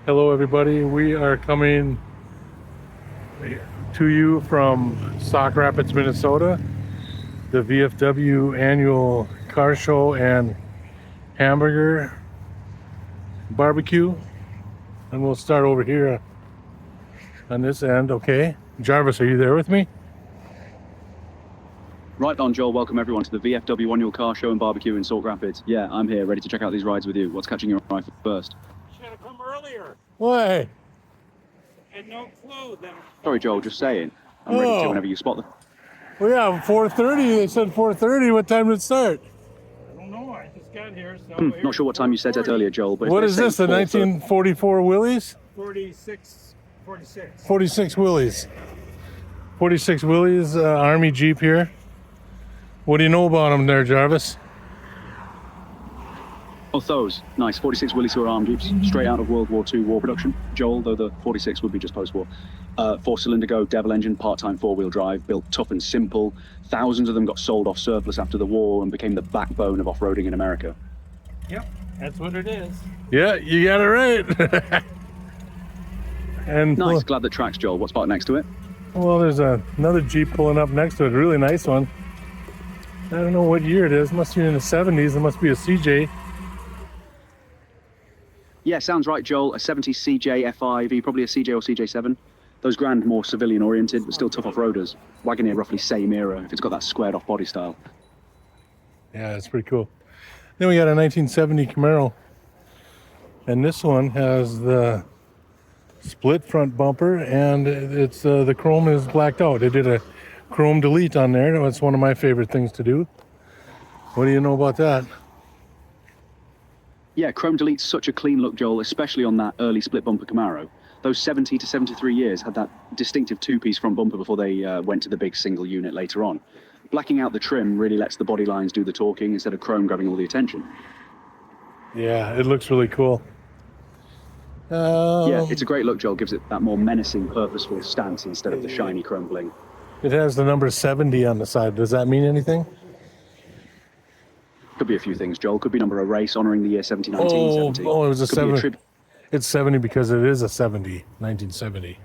Hello everybody, we are coming to you from Sauk Rapids, Minnesota, the VFW annual car show and hamburger barbecue, and we'll start over here on this end. Okay, Jarvis, are you there with me? Right on, Joel. Welcome everyone to the VFW annual car show and barbecue in Sauk Rapids. Yeah, I'm here, ready to check out these rides with you. What's catching your eye first? Should have come earlier. Why? Had no clue that. Sorry, Joel, just saying. I'm ready to whenever you spot them. Well, yeah, 4:30. They said 4:30. What time did it start? I don't know. I just got here. So Not sure what time you said that earlier, Joel, but What is this, the 1944 Willys? 46. 46 Willys. 46 Willys, Army Jeep here. What do you know about them there, Jarvis? Oh, those. Nice. 46 Willys who are armed jeeps, straight out of World War II war production. Joel, though the 46 would be just post-war. 4-cylinder go, Devil engine, part-time four-wheel drive, built tough and simple. Thousands of them got sold off surplus after the war and became the backbone of off-roading in America. Yep, that's what it is. Yeah, you got it right. And Nice. Glad that tracks, Joel. What's parked next to it? well, there's another Jeep pulling up next to it. Really nice one. I don't know what year it is. Must be in the 70s. It must be a CJ. Yeah, sounds right, Joel. A 70 CJ F5, probably a CJ or CJ7. Those grand, more civilian-oriented, but still tough off-roaders. Wagoneer, roughly same era, if it's got that squared-off body style. Yeah, it's pretty cool. Then we got a 1970 Camaro. And this one has the split front bumper, and it's the chrome is blacked out. They did a chrome delete on there. That's one of my favorite things to do. What do you know about that? Yeah, chrome delete's such a clean look, Joel, especially on that early split bumper Camaro. Those 70 to 73 years had that distinctive two-piece front bumper before they went to the big single unit later on. Blacking out the trim really lets the body lines do the talking instead of chrome grabbing all the attention. Yeah, it looks really cool. Yeah, it's a great look, Joel. Gives it that more menacing, purposeful stance instead of the shiny chrome bling. It has the number 70 on the side. Does that mean anything? Could be a few things, Joel. Could be number a race honoring the year 1770. Oh, it was a Could be 7. It's 70 because it is a 70, 1970.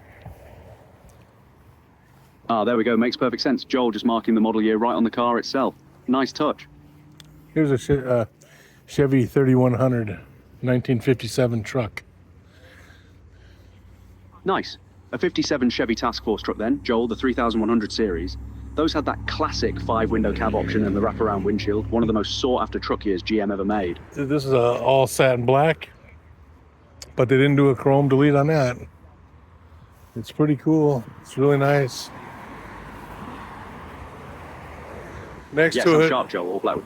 Ah, there we go. Makes perfect sense. Joel just marking the model year right on the car itself. Nice touch. Here's a Chevy 3100, 1957 truck. Nice. A 57 Chevy Task Force truck then, Joel, the 3100 series. Those had that classic 5-window cab option and the wraparound windshield, one of the most sought-after truck years GM ever made. This is all satin black, but they didn't do a chrome delete on that. It's pretty cool. It's really nice. Next Yes, to I'm it, sharp, Joel, all black.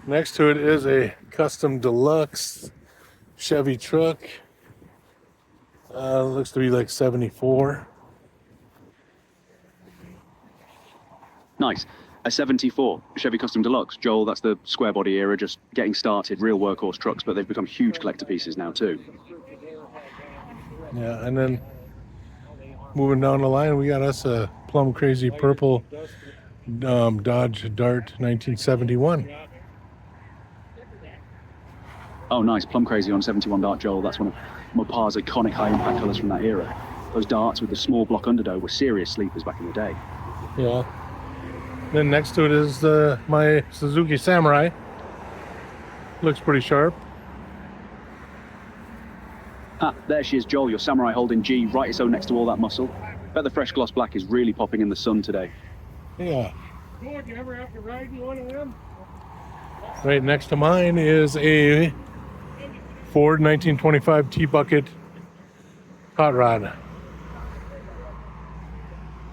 next to it is a custom deluxe Chevy truck. Looks to be like 74. Nice. A 74 Chevy Custom Deluxe. Joel, that's the square body era, just getting started, real workhorse trucks, but they've become huge collector pieces now too. Yeah, and then moving down the line, we got us a plum crazy purple Dodge Dart 1971. Oh, nice. Plum Crazy on 71 Dart, Joel. That's one of Mopar's iconic high-impact colours from that era. Those darts with the small block underdoe were serious sleepers back in the day. Yeah. Then next to it is my Suzuki Samurai. Looks pretty sharp. Ah, there she is, Joel, your Samurai holding G, right so next to all that muscle. Bet the fresh gloss black is really popping in the sun today. Yeah. Lord, you ever have to ride in one of them? Right next to mine is a Ford 1925 T-Bucket hot rod.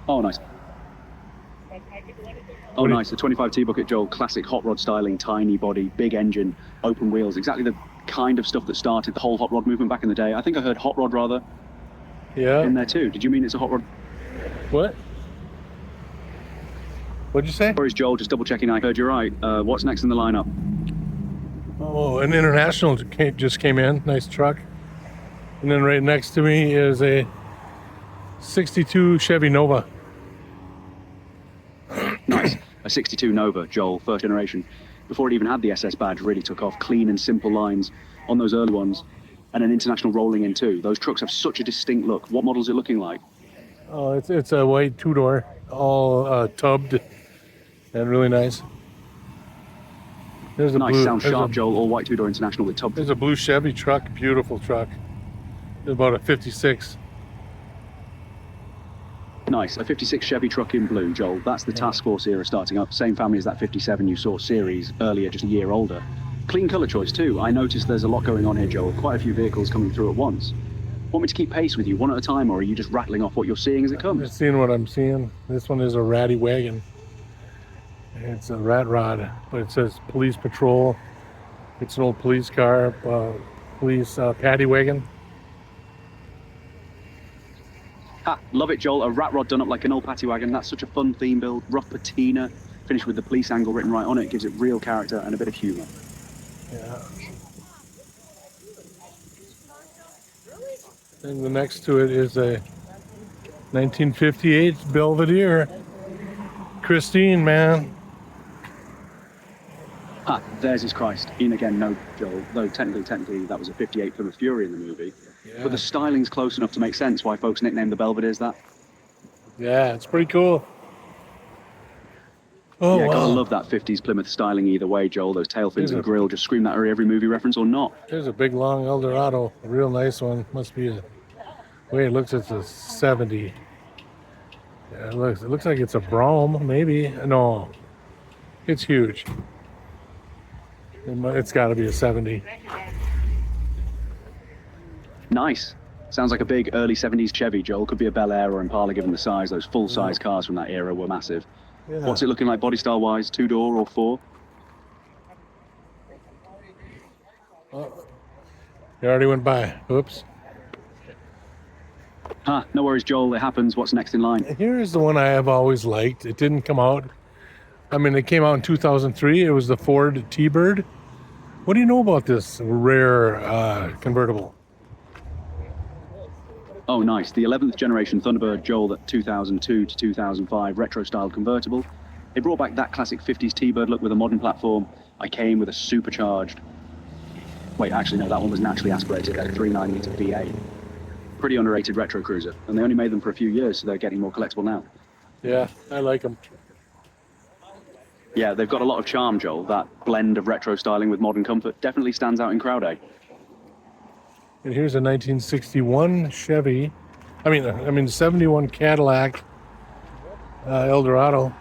Oh, nice. Oh, nice. A 25 T-Bucket, Joel. Classic hot rod styling, tiny body, big engine, open wheels. Exactly the kind of stuff that started the whole hot rod movement back in the day. I think I heard hot rod rather Yeah. in there too. Did you mean it's a hot rod? What? What'd you say? Or is Joel just double checking I heard you right? What's next in the lineup? Oh, an International just came in. Nice truck. And then right next to me is a 62 Chevy Nova. Nice. A 62 Nova, Joel, first generation. Before it even had the SS badge, really took off. Clean and simple lines on those early ones. and an International rolling in too. Those trucks have such a distinct look. What model is it looking like? Oh, it's a white two-door, all tubbed and really nice. There's a Nice, blue. sounds there's sharp, a, Joel. All white two-door International with tub. There's a blue Chevy truck, beautiful truck. It's about a 56. Nice, a 56 Chevy truck in blue, Joel. That's the Task Force era starting up. Same family as that 57 you saw series earlier, just a year older. Clean color choice too. I noticed there's a lot going on here, Joel. Quite a few vehicles coming through at once. Want me to keep pace with you one at a time, or are you just rattling off what you're seeing as it I'm comes? just seeing what I'm seeing. This one is a ratty wagon. It's a rat rod, but it says police patrol. It's an old police car, police paddy wagon. Ha, love it, Joel. A rat rod done up like an old paddy wagon. That's such a fun theme build. Rough patina, finished with the police angle written right on it. Gives it real character and a bit of humour. Yeah. And the next to it is a 1958 Belvedere. Christine, man. Ha, there's his Christ. In again, no, Joel. Though technically, that was a 58 Plymouth Fury in the movie. Yeah. But the styling's close enough to make sense why folks nicknamed the Belvederes that. Yeah, it's pretty cool. Oh, Yeah, wow. gotta love that 50s Plymouth styling either way, Joel. Those tail fins Here's and a- grille just scream that every movie reference or not. There's a big long Eldorado, a real nice one. Must be the way it looks. It's a 70. Yeah, it looks like it's a Brougham, maybe. No, it's huge. It's got to be a 70. Nice. Sounds like a big early 70s Chevy, Joel. Could be a Bel Air or Impala given the size. Those full-size cars from that era were massive. Yeah. What's it looking like body style wise? Two-door or four? It already went by. Oops. Ah, no worries, Joel. It happens. What's next in line? Here's the one I have always liked. It didn't come out. I mean, it came out in 2003. It was the Ford T-Bird. What do you know about this rare convertible? Oh, nice. The 11th generation Thunderbird, Joel, that 2002 to 2005 retro-styled convertible. It brought back that classic 50s T-Bird look with a modern platform. I came with a supercharged... Wait, actually, no, that one was naturally aspirated at a 3.9-litre V8. Pretty underrated retro cruiser, and they only made them for a few years, so they're getting more collectible now. Yeah, I like them. Yeah, they've got a lot of charm, Joel. That blend of retro styling with modern comfort definitely stands out in crowd day. And here's a 1961 Chevy. I mean 71 Cadillac Eldorado.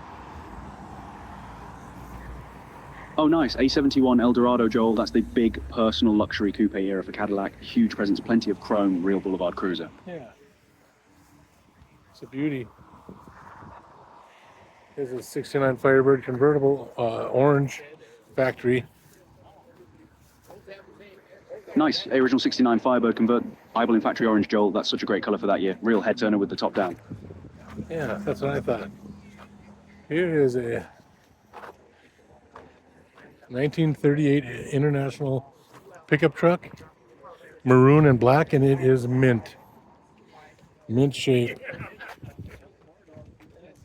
Oh, nice. A71 Eldorado, Joel. That's the big personal luxury coupe era for Cadillac. Huge presence, plenty of chrome, real boulevard cruiser. Yeah. It's a beauty. Here's a 69 Firebird convertible, orange factory. Nice. Original 69 Firebird convert, Bible in factory orange, Joel. That's such a great color for that year. Real head turner with the top down. Yeah, that's what I thought. Here is a 1938 International pickup truck, maroon and black, and it is mint shape.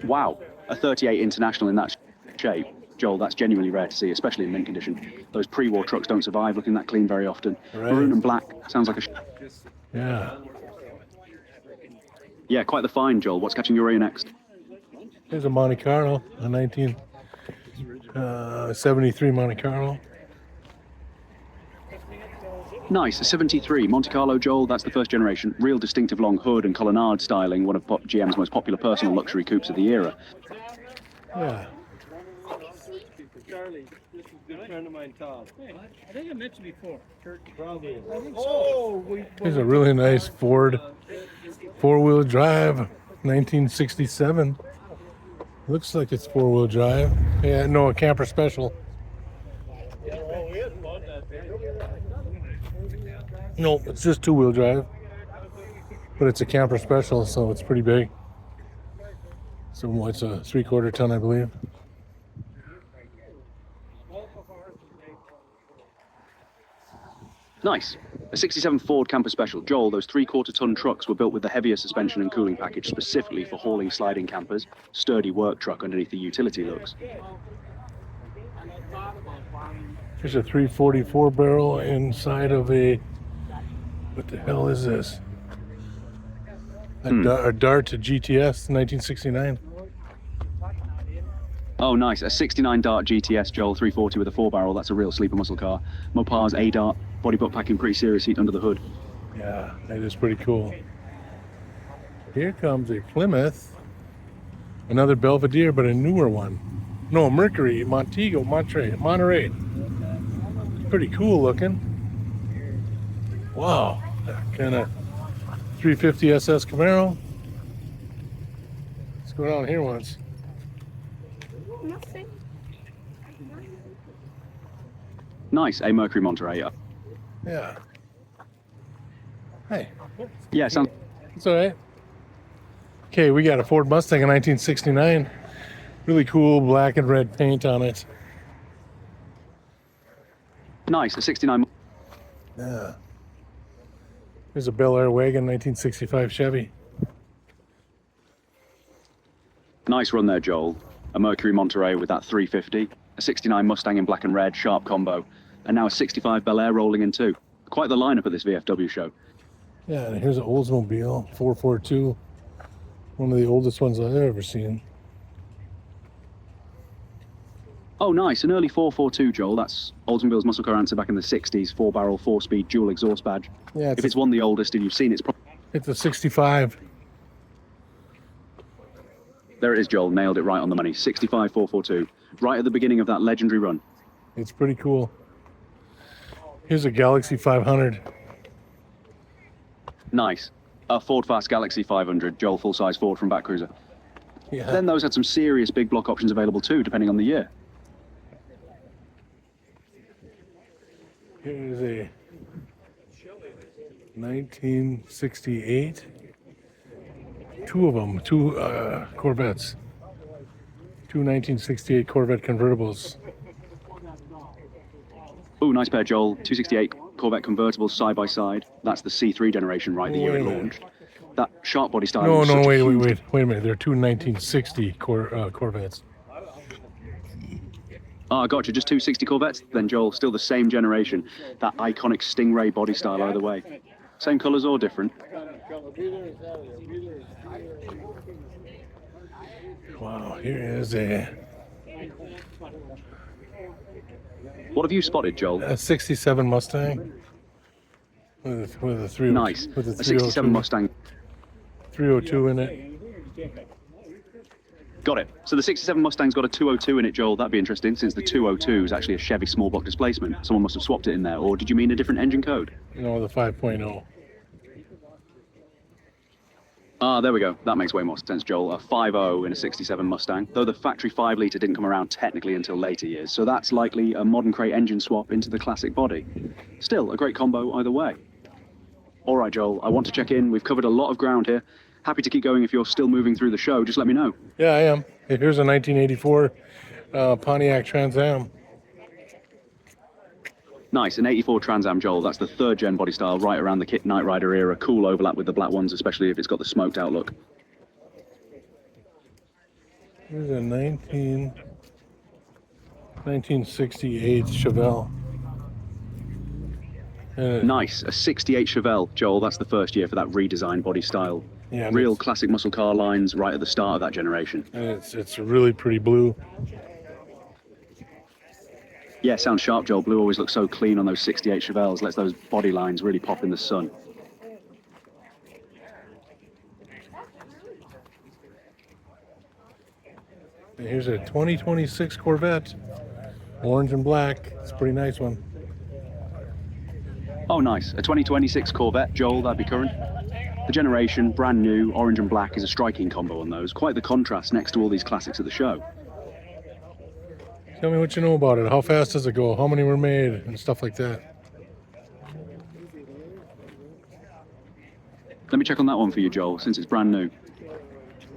Wow. A 38 International in that shape. Joel, that's genuinely rare to see, especially in mint condition. Those pre-war trucks don't survive looking that clean very often. Right. Maroon and black sounds like a... Yeah. Yeah, quite the find, Joel. What's catching your ear next? Here's a Monte Carlo, a 1973 Monte Carlo. Nice, a 73 Monte Carlo, Joel. That's the first generation. Real distinctive long hood and colonnade styling, one of GM's most popular personal luxury coupes of the era. Yeah. Charlie, this is a good friend of mine, Tom. Hey, I think I mentioned before. Kurt, probably. I think so. Oh, Here's a really nice Ford four-wheel drive, 1967. Looks like it's four-wheel drive. Yeah, no, a camper special. No, it's just two-wheel drive. But it's a camper special, so it's pretty big. So it's a 3/4 ton, I believe. Nice. A 67 Ford Camper Special. Joel, those 3/4 ton trucks were built with the heavier suspension and cooling package specifically for hauling sliding campers. Sturdy work truck underneath the utility looks. There's a 344 barrel inside of a What the hell is this? A Dart to GTS 1969. Oh, nice. A 69 Dart GTS, Joel, 340 with a 4-barrel. That's a real sleeper muscle car. Mopar's A Dart, body butt packing, pretty serious heat under the hood. Yeah, that is pretty cool. Here comes a Plymouth. Another Belvedere, but a newer one. No, Mercury, Montego, Monterey. Pretty cool looking. Wow, kind of 350 SS Camaro. Let's go down here once. Nothing. Nice. A Mercury Monterey. Yeah. Hey, Yeah, sounds... it's all right. Okay, we got a Ford Mustang in 1969. Really cool black and red paint on it. Nice. A 69... Yeah. There's a Bel Air wagon, 1965 Chevy. Nice run there, Joel. A Mercury Monterey with that 350. A 69 Mustang in black and red, sharp combo. And now a 65 Bel Air rolling in too. Quite the lineup at this VFW show. Yeah, and here's an Oldsmobile 442. One of the oldest ones I've ever seen. Oh, nice. An early 442, Joel. That's Oldsmobile's muscle car answer back in the 60s. 4-barrel, 4-speed, dual exhaust badge. Yeah, If it's one of the oldest and you've seen it, it's a 65. there it is, Joel. Nailed it right on the money. 65 442. Right at the beginning of that legendary run. It's pretty cool. Here's a Galaxy 500. Nice. A Ford Fast Galaxy 500, Joel, full-size Ford from Back Cruiser. Yeah. Then those had some serious big block options available too, depending on the year. Here's a 1968. Two of them, two Corvettes. Two 1968 Corvette convertibles. Ooh, nice pair, Joel. 268 Corvette convertibles side by side. That's the C3 generation, right? The year it Wait a minute. launched. That sharp body style. No, was such a wait a huge- minute. They're two 1960 Corvettes. Ah, gotcha. Just 260 Corvettes. Then, Joel, still the same generation. That iconic Stingray body style either way. Same colors or different? Wow, here is a What have you spotted, Joel? 67 Mustang with a 302. Nice. With a A 67 Mustang. 302 in it. Got it. So the 67 Mustang's got a 202 in it, Joel. That'd be interesting, since the 202 is actually a Chevy small block displacement. Someone must have swapped it in there, or did you mean a different engine code? No, the 5.0. Ah, there we go. That makes way more sense, Joel. A 5.0 in a 67 Mustang, though the factory 5-litre didn't come around technically until later years, so that's likely a modern crate engine swap into the classic body. Still, a great combo either way. All right, Joel, I want to check in. We've covered a lot of ground here. Happy to keep going if you're still moving through the show. Just let me know. Yeah, I am. Here's a 1984 Pontiac Trans Am. Nice, an 84 Trans Am, Joel. That's the 3rd gen body style, right around the Kit Knight Rider era. Cool overlap with the black ones, especially if it's got the smoked out look. Here's a 1968 Chevelle. Nice, a 68 Chevelle, Joel. That's the first year for that redesigned body style. Yeah, and Real classic muscle car lines right at the start of that generation. it's really pretty blue. Yeah, sounds sharp, Joel. Blue always looks so clean on those 68 Chevelles. Lets those body lines really pop in the sun. And here's a 2026 Corvette, orange and black. It's a pretty nice one. Oh, nice. A 2026 Corvette, Joel. That'd be current. The generation, brand new, orange and black is a striking combo on those. Quite the contrast next to all these classics at the show. Tell me what you know about it. How fast does it go? How many were made? And stuff like that. Let me check on that one for you, Joel, since it's brand new.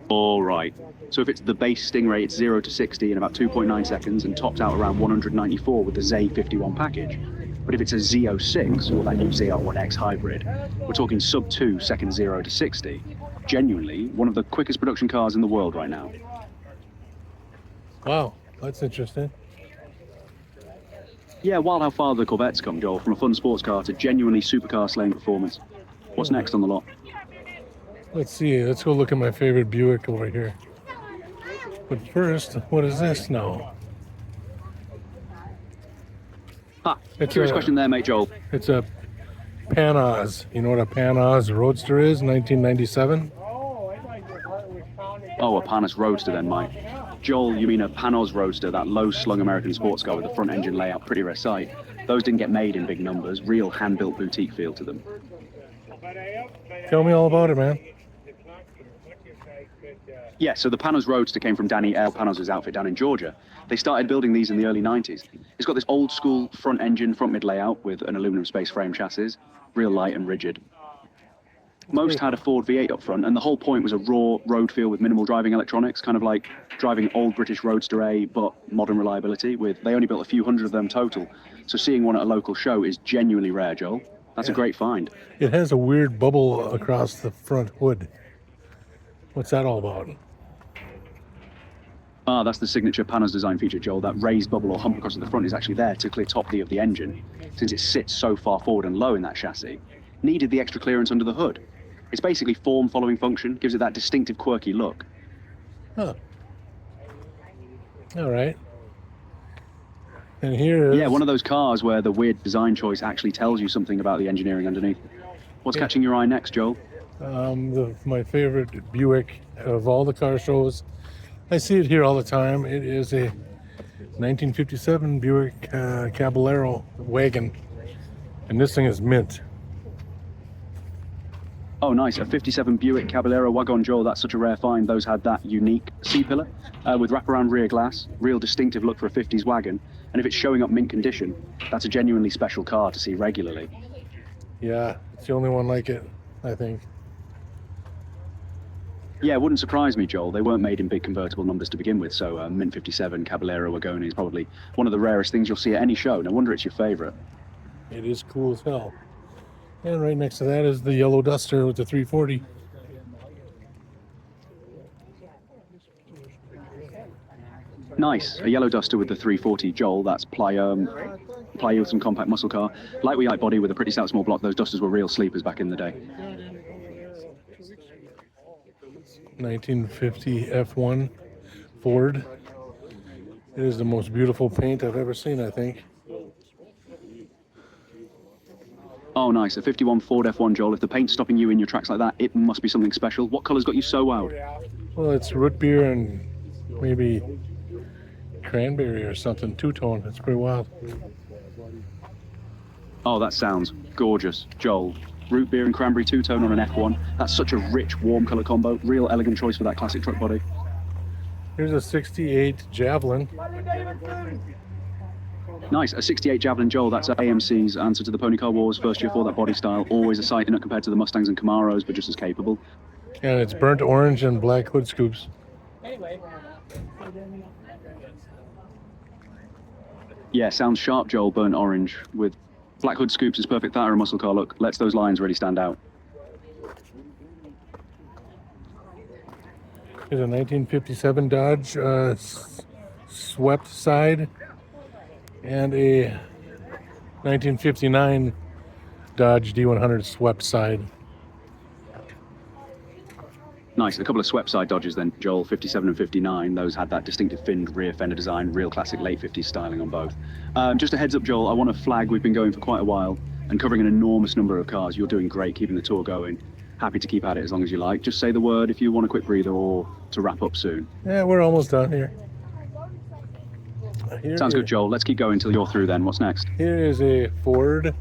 All right. So if it's the base Stingray, it's 0 to 60 in about 2.9 seconds and topped out around 194 with the Z51 package. But if it's a Z06, or that new ZR1X hybrid, we're talking sub 2 seconds 0 to 60. Genuinely, one of the quickest production cars in the world right now. Wow, that's interesting. Yeah, wild how far the Corvettes come, Joel, from a fun sports car to genuinely supercar slaying performance. What's next on the lot? Let's see. Let's go look at my favorite Buick over here. But first, what is this now? Ha! It's Curious a- question there, mate, Joel. It's a Pan-Oz. You know what a Pan-Oz Roadster is? 1997. Oh, a Panos Roadster then, Mike. Joel, you mean a Panos Roadster, that low-slung American sports car with a front-engine layout, pretty rare sight. Those didn't get made in big numbers, real hand-built boutique feel to them. Tell me all about it, man. Yeah, so the Panos Roadster came from Danny L. Panos' outfit down in Georgia. They started building these in the early 90s. It's got this old-school front-engine, front-mid layout with an aluminum space frame chassis, real light and rigid. Most had a Ford V8 up front, and the whole point was a raw road feel with minimal driving electronics, kind of like driving an old British Roadster A, but modern reliability. They only built a few hundred of them total, so seeing one at a local show is genuinely rare, Joel. That's a great find. It has a weird bubble across the front hood. What's that all about? Ah, that's the signature Panos design feature, Joel. That raised bubble or hump across the front is actually there to clear top D of the engine, since it sits so far forward and low in that chassis. Needed the extra clearance under the hood. It's basically form following function, gives it that distinctive quirky look. Huh. All right. And here is... Yeah, one of those cars where the weird design choice actually tells you something about the engineering underneath. What's catching your eye next, Joel? my favorite Buick of all the car shows. I see it here all the time. It is a 1957 Buick Caballero wagon. And this thing is mint. Oh, nice. A 57 Buick Caballero wagon, Joel. That's such a rare find. Those had that unique C-pillar with wraparound rear glass. Real distinctive look for a 50s wagon. And if it's showing up mint condition, that's a genuinely special car to see regularly. Yeah, it's the only one like it, I think. Yeah, it wouldn't surprise me, Joel. They weren't made in big convertible numbers to begin with, so mint 57 Caballero wagon is probably one of the rarest things you'll see at any show. No wonder it's your favorite. It is cool as hell. And right next to that is the yellow Duster with the 340. Nice. A yellow Duster with the 340, Joel. That's ply with some compact muscle car. Lightweight light body with a pretty stout small block. Those Dusters were real sleepers back in the day. 1950 F1 Ford. It is the most beautiful paint I've ever seen, I think. Oh, nice. A 51 Ford F1, Joel. If the paint's stopping you in your tracks like that, it must be something special. What colour's got you so wowed? Well, it's root beer and maybe cranberry or something, two-tone. It's pretty wild. Oh, that sounds gorgeous, Joel. Root beer and cranberry two-tone on an F1. That's such a rich, warm colour combo. Real elegant choice for that classic truck body. Here's a 68 Javelin. Nice. A 68 Javelin, Joel. That's AMC's answer to the Pony Car Wars first year for that body style. Always a sight in it compared to the Mustangs and Camaros, but just as capable. And it's burnt orange and black hood scoops. Yeah, sounds sharp, Joel. Burnt orange with black hood scoops is perfect that or a muscle car look. Lets those lines really stand out. Here's a 1957 Dodge swept side and a 1959 Dodge D100 swept side. Nice. A couple of swept side Dodges then, Joel. 57 and 59. Those had that distinctive finned rear fender design. Real classic late 50s styling on both. Just a heads up, Joel. I want to flag we've been going for quite a while and covering an enormous number of cars. You're doing great keeping the tour going. Happy to keep at it as long as you like. Just say the word if you want a quick breather or to wrap up soon. Yeah, we're almost done here. Sounds good, Joel. Let's keep going until you're through then. What's next? Here is a Ford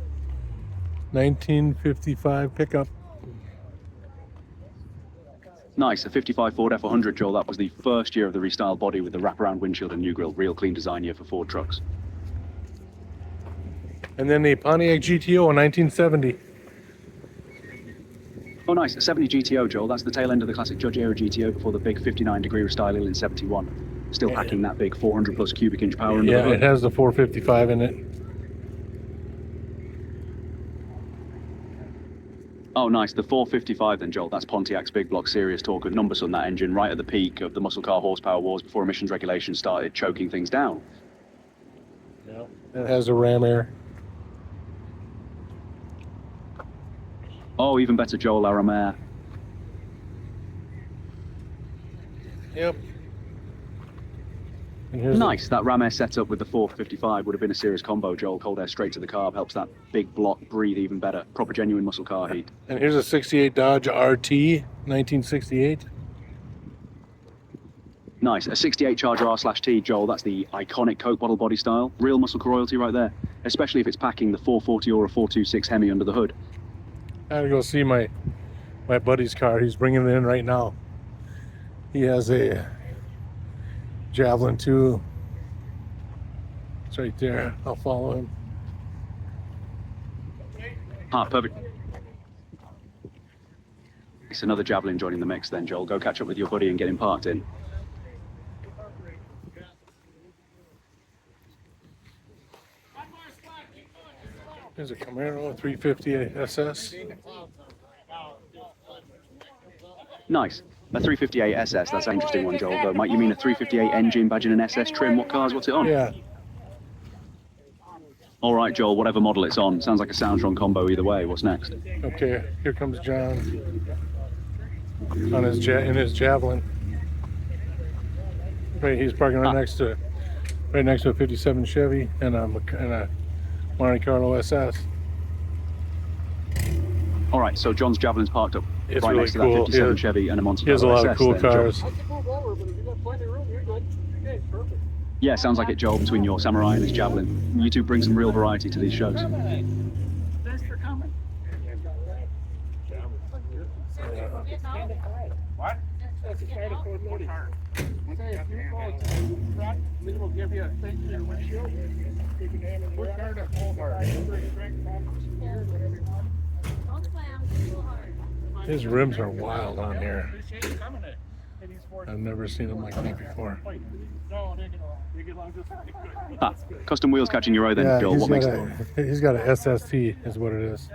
1955 pickup. Nice. A 55 Ford F100, Joel. That was the first year of the restyled body with the wraparound windshield and new grille. Real clean design year for Ford trucks. And then the Pontiac GTO in 1970. Oh, nice. A 70 GTO, Joel. That's the tail end of the classic Judge era GTO before the big 59-degree restyling in 71. Still packing that big 400-plus cubic inch power under the hood. It has the 455 in it. Oh, nice. The 455 then, Joel. That's Pontiac's big block serious torque with numbers on that engine right at the peak of the muscle car horsepower wars before emissions regulations started choking things down. Yeah. It has a ram air. Oh, even better, Joel, Aramere. Yep. And here's Nice. That ram air setup with the 455 would have been a serious combo, Joel. Cold air straight to the carb helps that big block breathe even better. Proper genuine muscle car heat. And here's a 68 Dodge RT, 1968. Nice. A 68 Charger R/T, Joel. That's the iconic Coke bottle body style. Real muscle car royalty right there. Especially if it's packing the 440 or a 426 Hemi under the hood. I gotta go see my buddy's car. He's bringing it in right now. He has a Javelin 2. It's right there. I'll follow him. Ah, perfect. It's another Javelin joining the mix then, Joel. Go catch up with your buddy and get him parked in. There's a Camaro 350 SS. Nice. A 358 SS, that's an interesting one, Joel. Though, might you mean a 358 engine badging an SS trim? What cars? What's it on? Yeah. All right, Joel. Whatever model it's on, sounds like a sound strong combo either way. What's next? Okay, here comes John on his in his Javelin. Right, he's parking right next to a 57 Chevy and a Monte Carlo SS. All right, so John's Javelin's parked up It's right really next to cool. that 57 Yeah. Chevy and a Monte He has a Carlo lot of SS cool then, Joel. cars. I can move over, but if you got plenty of room, you're good. Okay, perfect. Yeah, sounds like it, Joel, between your Samurai and his Javelin. You two bring some real variety to these shows. Thanks for coming. What? That's a start of 430. Say, if you go to the front, we will give you a thing for your windshield. We're starting at full hard. His rims are wild on here. Appreciate you coming in. And he's for- I've never seen them like that before. No, they get along just fine. Ah, custom wheels catching your eye then, Joel. What makes it? He's got a SST is what it is.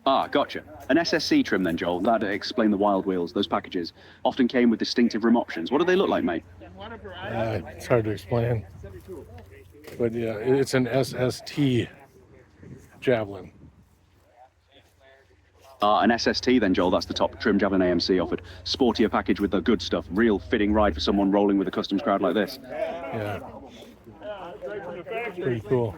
Ah, gotcha. An SSC trim then, Joel. That'd explain the wild wheels. Those packages often came with distinctive rim options. What do they look like, mate? It's hard to explain. But yeah, it's an SST Javelin. An SST then, Joel. That's the top trim Javelin AMC offered. Sportier package with the good stuff. Real fitting ride for someone rolling with a customs crowd like this. Yeah. It's pretty cool.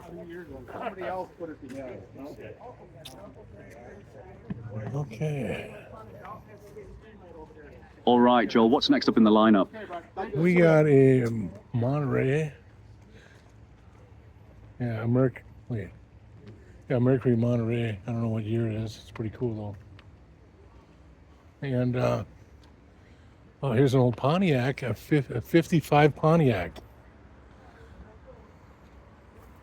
Okay. All right, Joel. What's next up in the lineup? We got a Monterey. Yeah, Mercury Monterey. I don't know what year it is. It's pretty cool though. And oh, here's an old Pontiac, a 55 Pontiac.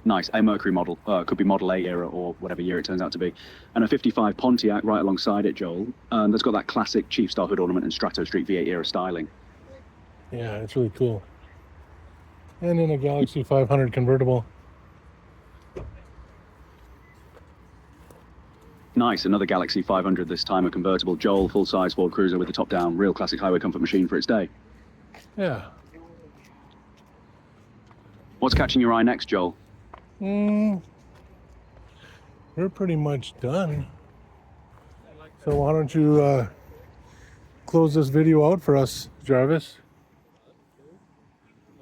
Nice, a Mercury model. Could be Model 8 era or whatever year it turns out to be. And a 55 Pontiac right alongside it, Joel. That's got that classic Chief Star hood ornament and Strato Street V8 era styling. Yeah, it's really cool. And then a Galaxy 500 convertible. Nice, another Galaxy 500, this time a convertible Joel, full-size Ford Cruiser with the top down, real classic highway comfort machine for its day. Yeah. What's catching your eye next, Joel? We're pretty much done. So why don't you close this video out for us, Jarvis?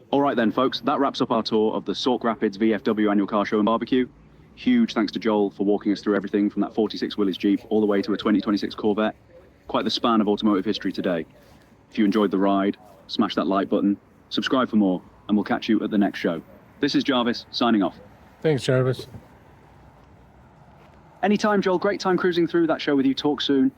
All right then, folks, that wraps up our tour of the Sauk Rapids VFW Annual Car Show and Barbecue. Huge thanks to Joel for walking us through everything from that 46 Willys Jeep all the way to a 2026 Corvette. Quite the span of automotive history today. If you enjoyed the ride, smash that like button, subscribe for more, and we'll catch you at the next show. This is Jarvis, signing off. Thanks, Jarvis. Anytime, Joel. Great time cruising through that show with you. Talk soon.